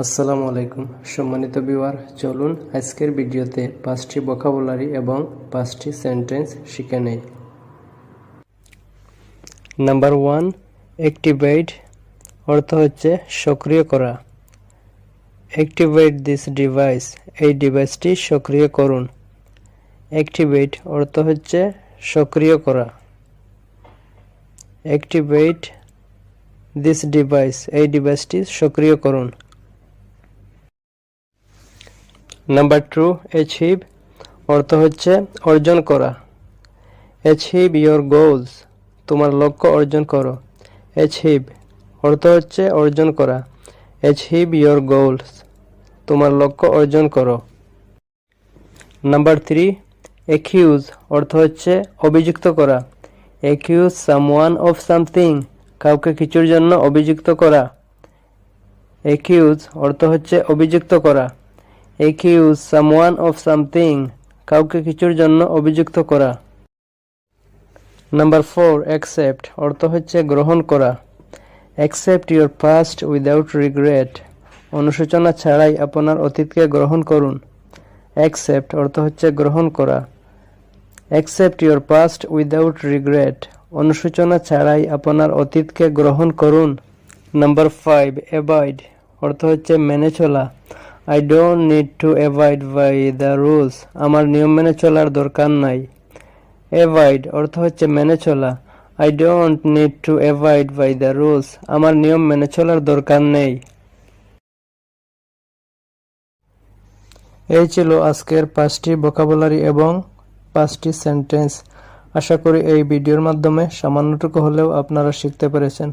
আসসালামু আলাইকুম সম্মানিত ভিউয়ার, চলুন আজকের ভিডিওতে 5টি ভোকাবুলারি এবং 5টি সেন্টেন্স শিখে নেই। নাম্বার 1, অ্যাক্টিভেট অর্থ হচ্ছে সক্রিয় করা। অ্যাক্টিভেট দিস ডিভাইস, এই ডিভাইসটি সক্রিয় করুন। অ্যাক্টিভেট অর্থ হচ্ছে সক্রিয় করা। অ্যাক্টিভেট দিস ডিভাইস, এই ডিভাইসটি সক্রিয় করুন। নাম্বার 2, অ্যাচিভ অর্থ হচ্ছে অর্জন করা। অ্যাচিভ ইয়োর গোলস, তোমার লক্ষ্য অর্জন করো। অ্যাচিভ অর্থ হচ্ছে অর্জন করা। অ্যাচিভ ইয়োর গোলস, তোমার লক্ষ্য অর্জন করো। নাম্বার 3, অ্যাকিউজ অর্থ হচ্ছে অভিযুক্ত করা। অ্যাকিউজ সামওয়ান অফ সামথিং, কাউকে কিছুর জন্য অভিযুক্ত করা। অ্যাকিউজ অর্থ হচ্ছে অভিযুক্ত করা। অ্যাকিউজ সামওয়ান অফ সামথিং, কাউকে কিছুর জন্য অভিযুক্ত করা। নাম্বার 4, অ্যাকসেপ্ট অর্থ হচ্ছে গ্রহণ করা। Accept your past without regret, অনুশোচনা ছাড়াই আপনার অতীতকে গ্রহণ করুন। অ্যাকসেপ্ট অর্থ হচ্ছে গ্রহণ করা। Accept your past without regret, অনুশোচনা ছাড়াই আপনার অতীতকে গ্রহণ করুন। নাম্বার 5, অ্যাভয়েড অর্থ হচ্ছে মেনে চলা। I don't need to abide by the rules, আমার নিয়ম মেনে চলার দরকার নাই। অ্যাভয়েড অর্থ হচ্ছে মেনে চলা। I don't need to abide by the rules, আমার নিয়ম মেনে চলার দরকার নেই। এই ছিল আজকের 5টি ভোকাবুলারি এবং 5টি সেন্টেন্স। আশা করি এই ভিডিওর মাধ্যমে সামান্যটুকু হলেও আপনারা শিখতে পেরেছেন।